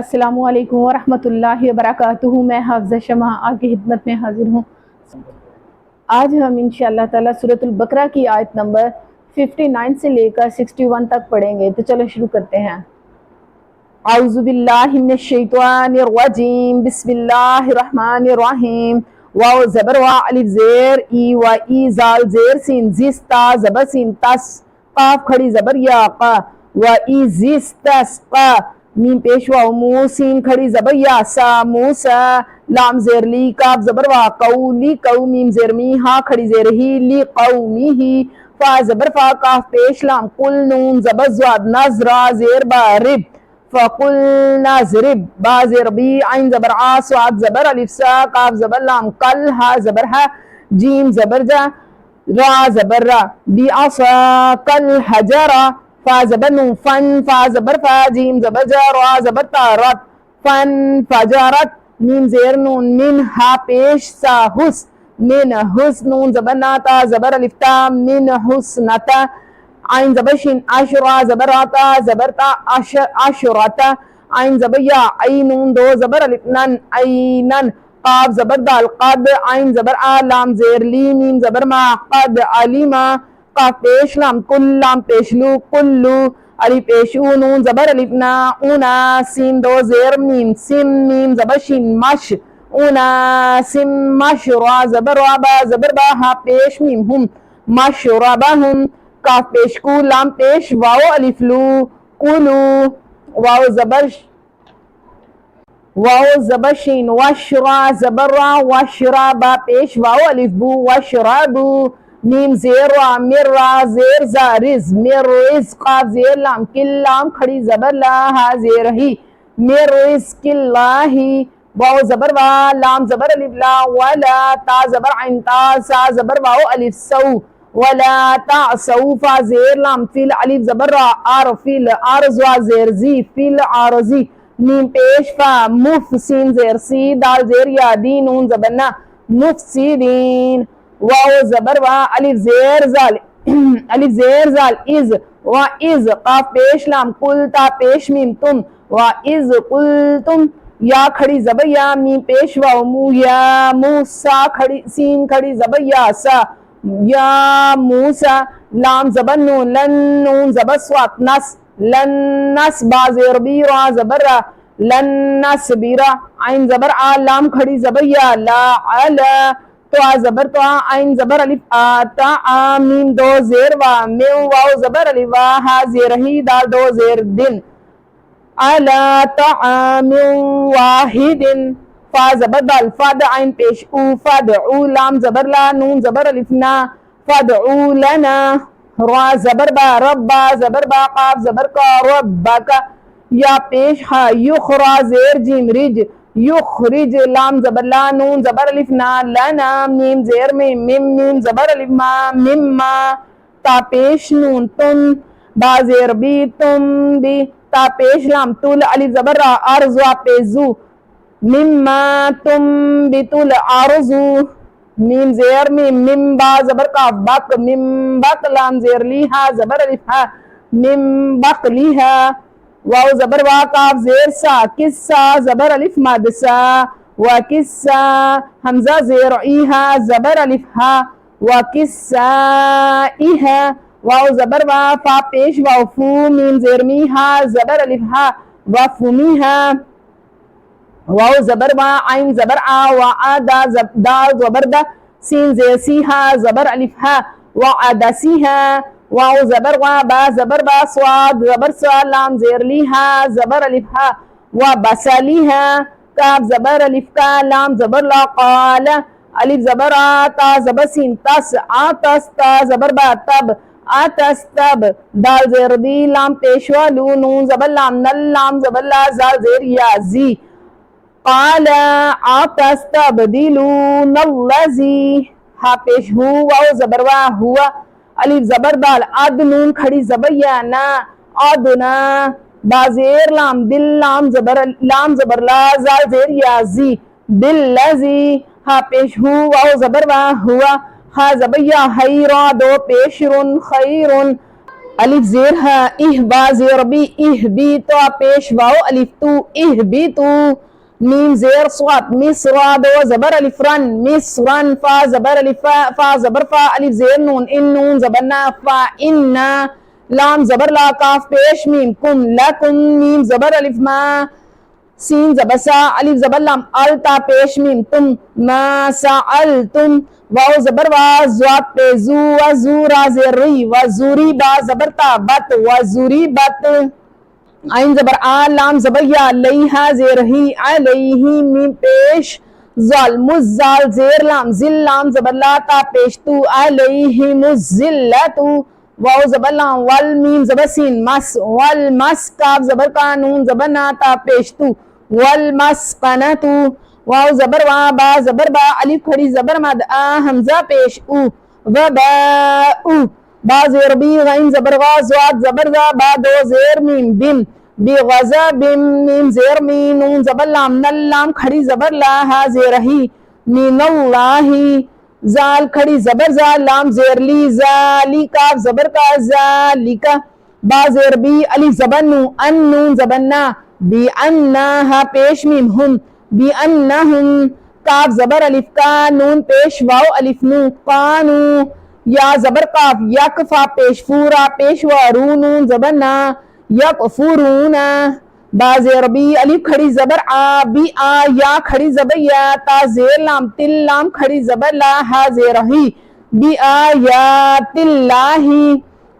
السلام علیکم ورحمۃ اللہ وبرکاتہ۔ میں حافظہ شمع آپ کی خدمت میں حاضر ہوں۔ آج ہم انشاءاللہ تعالیٰ سورۃ البقرہ کی آیت نمبر 59 سے لے کر 61 تک پڑھیں گے، تو چلو شروع کرتے ہیں۔ اعوذ باللہ من الشیطان الرجیم، بسم اللہ الرحمن الرحیم۔ واو زبر وا الف زیر ای و ای زال زیر سین زیس تا زبر سین تس قاف کھڑی زبر یا قا و ای زیس تس قا میم پیش واو مو سین کھڑی زبر یا سا موسا لام زیر لی کاف زبر وا قولی قو میم زیر می ہا کھڑی زیر ہی لی قومی ہی فا زبر فا کاف پیش لام قل نون زبر زواد نظرا زیر با رب فقلنا ضرب با زیر بی عین زبر آ سواد زبر الف سا کاف زبر لام قل ہا زبر ہا جیم زبر جا را زبر را بی عصا کل حجرا فا زبر نون فن فا زبر فا جیم زبر جا را زبر تا رت فن فجرت میم زیر نون من ہا پیش سا حس من حس نون زبر ناتا زبر الف تا من حسنتا عین زبر شین اشرا زبر آتا زبر تا اشرتا عین زبر یا عینون دو زبر الف نن عینن قاف زبر دال قد عین زبر آ لام زیر لی میم زبر ما قد علیما قاف پیش لام کل لام پیش لو کلو الف پیش او نون زبر الف نا اونا سین دو زیر میم سم میم زبر شین مش اونا سم مش را زبر رابا زبر با ہا پیش میم ہم مش رابا ہم کاف پیش کو لام پیش واو الف لو کلو واو زبر شین وشرا زبر را وشرا با پیش واو الف بو وشربو میم زیر را مر را زیر زا رز مر رز قاف زیر لام کل لام کھڑی زبر لا ہا زیر ہی مر رز کل لاہی واو زبر وا لام زبر الف لا ولا تا زبر عین تا سا زبر واو الف سو ولا تعصوا فا زیر لام فیل الف زبر را آر فیل آرزوا زیر زی فیل آرزی میم پیش فا مف سین زیر سی دال زیر یا دین نون زبرنا مفسدین واو زبر وا الف زیر زال الف زیر زال از و از قاف پیش لام قل تا پیش میم تم و از قلتم یا کھڑی زبر یا میم پیش واو مو یا موسا کھڑی سین کھڑی زبر یا سا یا موسا لام زبر نون لن نون زبر سوات نس لن نس با زیر بی را زبر را لن نس بیرا عین زبر آ لام کھڑی زبر یا لا علا تو آ زبر تو آ عین زبر الف آ تا آ میم دو زیر وا میو واو زبر الف وا ہا زیر ہی دال دو زیر دن علا طعام واحد فا زبر دال فد عین پیش او فدعو لام زبر لا نون زبر الف نا فدعو لنا را زبر با ربا زبر با قاف زبر کا ربکا یا پیش ہا یخرا زیر جیم رج یخرج لام زبر لا نون زبر الف نا لنا میم زیر میں میم زبر الف ما مما تا پیش نون تم با زیر بی تم بی تا پیش لام طول الف زبر را ارزوا پیزو مما تم بتول ارزو میم زیر میم با زبر کاف بک میم بک لام زیر لی ہا زبر الف ہا میم بک لی ہا واو زبر وا کاف زیر سا کسا زبر الف مد سا و کسا حمزہ زیر ای ہا زبر الف ہا و کسا ای ہا واو زبر وا فا پیش واو فو میم زیر می ہا زبر الف ہا و فمی ہا واو زبر وا عین زبر آ و آ دا زبر دا سین زیر سی ہا زبر الف ہا و عدسی ہا واو زبر وا با زبر با سواد زبر سا لام زیر لی ہا زبر الف ہا و بسلی ہا کاف زبر الف کا لام زبر لا قال الف زبر آ تا زبر سین تس آ تس تا زبر با تب آتس تب دال زیر دی لام پیشوا لو نون زبر لام نل لام زبر لا زال زیر یا زی قال اتستبدلون الذی ہا پیش ہو واو زبر وا ہوا الف زبر دال اد نون کھڑی زبر یا نا ادنا با زیر لام دل لام زبر لا زال زیر یا زی بالذی ہا پیش ہو واو زبر وا ہوا ہا زبر یا حیرا دو پیش رن خیرن الف زیر ہا اہ با زیر بی اہ بی تو پیش واو الف تو اہ بی تو میم زیر صاد مصر دو زبر الف رن مصرن فا زبر الف فا زبر فا الف زیر نون ان نون زبر نا فا ان لام زبر لا کاف پیش میم کم لکم میم زبر الف ما سین زبر سا الف زبر لام التا پیش میم تم ما سألتم واو زبر وا زوات پہ زو و زورا زیر ری و زوری با زبر تا بت و زوری بت عین زبر آ لام زبر یا لیہا زیر ہی علیہ میم پیش زال مزال زیر لام زل لام زبر لا تا پیش تو علیہم الزلتو واو زبر لام وال میم زبر سین مس والمس کاف زبر کا نون زبر نا تا پیش تو والمسقنتو واو زبر وا با زبر با الف کھڑی زبر مد آ حمزہ پیش او و با او با زیر بی غین زبر غا زواد زبر زا با دو زیر میم بم بی غزا بم میم زیر می نون زبر لام نل لام کھڑی زبر لا ہا زیر ہی من اللہ زال کھڑی زبر زا لام زیر لی زالی کاف زبر کا زالکا با زیر بی الف زبر نو ان نون زبر نا بی انہا پیش میم ہم بی انہم کاف زبر الف کا نون پیش واو الف نو قانو یا زبر کاف یک فا پیش فورا پیش وا رو نون زبر نا یک فورونا با زیر بی الف کھڑی زبر آ بی آ یا کھڑی زبر یا تا زیر لام تل لام کھڑی زبر لا ہا زیر ہی بی آیات اللہ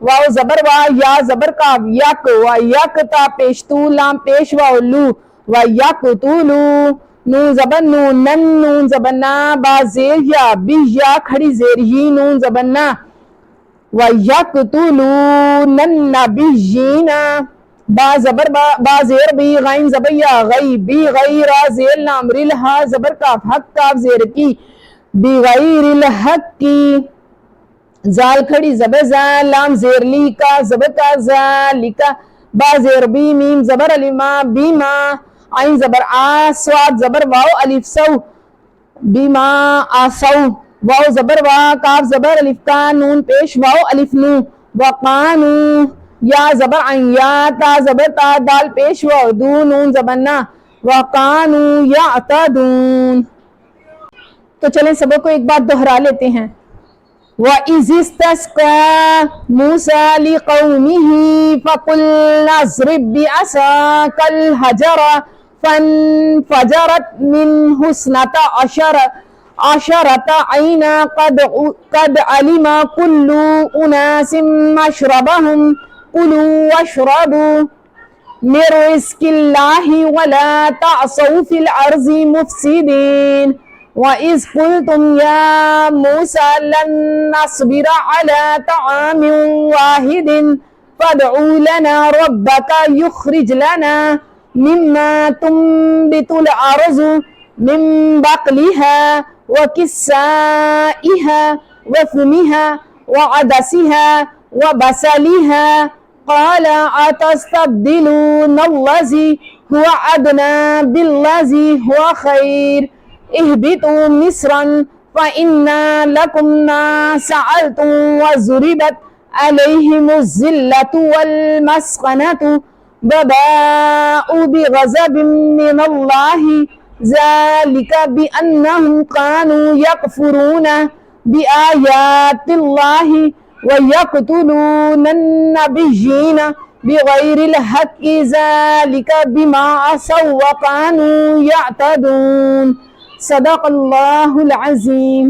واو زبر وا یا زبر کاف یک و یک تا پیش تو لام پیش واو لو و یک طولو نون زبر نو نن نون زبر نا با زیر یا بی یا کھڑی زیر ہی نون زبر نا و یک طولو نن نبیینا با زبر با زیر بی غین زبر یا غی بی غیر زیر لام ریل ہا زبر کاف حق کاف زیر کی بی غیر الحق کی زال کھڑی زبر زا لام زیر لی کا زبر کا ذالکا با زیر بی میم زبر الما بیما عین زبر آ سواد زبر واو الف سو بیما آسو واو زبر وا کاف زبر الف کا نون پیش واو الف نو وقانو یا زبر عین یا تا زبر تا دال پیش واو دو نون زبر نا وقانو یعتدون. تو چلیں سبق کو ایک بات دہرا لیتے ہیں. وَإِذِ اسْتَسْقَىٰ مُوسَىٰ لِقَوْمِهِ فَقُلْنَا اضْرِب بِّعَصَاكَ الْحَجَرَ فَانفَجَرَتْ مِنْهُ اثْنَتَا عَشْرَةَ عَيْنًا قَدْ عَلِمَ كُلُّ أُنَاسٍ مَّشْرَبَهُمْ كُلُوا وَاشْرَبُوا مِن رِّزْقِ اللَّهِ وَلَا تَعْثَوْا فِي الْأَرْضِ مُفْسِدِينَ. وَإِذْ قُلْتُمْ يَا مُوسَىٰ لَن نَّصْبِرَ عَلَىٰ طَعَامٍ وَاحِدٍ فَادْعُ لَنَا رَبَّكَ يُخْرِجْ لَنَا مِمَّا تُنبِتُ الْأَرْضُ مِن بَقْلِهَا وَكِسَّائِهَا وَفُومِهَا وَعَدَسِهَا وَبَصَلِهَا قَالَ أَتَسْتَبْدِلُونَ الَّذِي هُوَ أَدْنَىٰ بِالَّذِي هُوَ خَيْرٌ اهبطوا مصرا فإن لكم ما سألتم وضربت عليهم الذلة والمسكنة وباءوا بغضب من الله ذلك بأنهم كانوا يكفرون بآيات الله ويقتلون النبيين بغير الحق ذلك بما عصوا وكانوا يعتدون. صدق اللہ العظیم.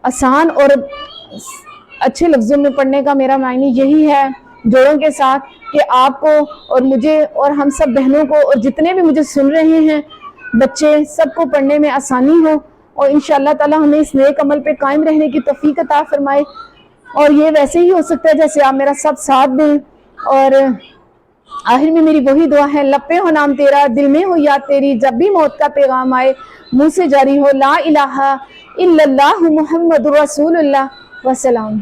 آسان اور اچھے لفظوں میں پڑھنے کا میرا معنی یہی ہے جوڑوں کے ساتھ کہ آپ کو اور مجھے اور ہم سب بہنوں کو اور جتنے بھی مجھے سن رہے ہیں بچے سب کو پڑھنے میں آسانی ہو اور انشاءاللہ تعالی ہمیں اس نیک عمل پہ قائم رہنے کی توفیق عطا فرمائے. اور یہ ویسے ہی ہو سکتا ہے جیسے آپ میرا سب ساتھ دیں. اور آخر میں میری وہی دعا ہے لب پہ ہو نام تیرا دل میں ہو یاد تیری جب بھی موت کا پیغام آئے منہ سے جاری ہو لا الہ الا اللہ محمد رسول اللہ. وسلام.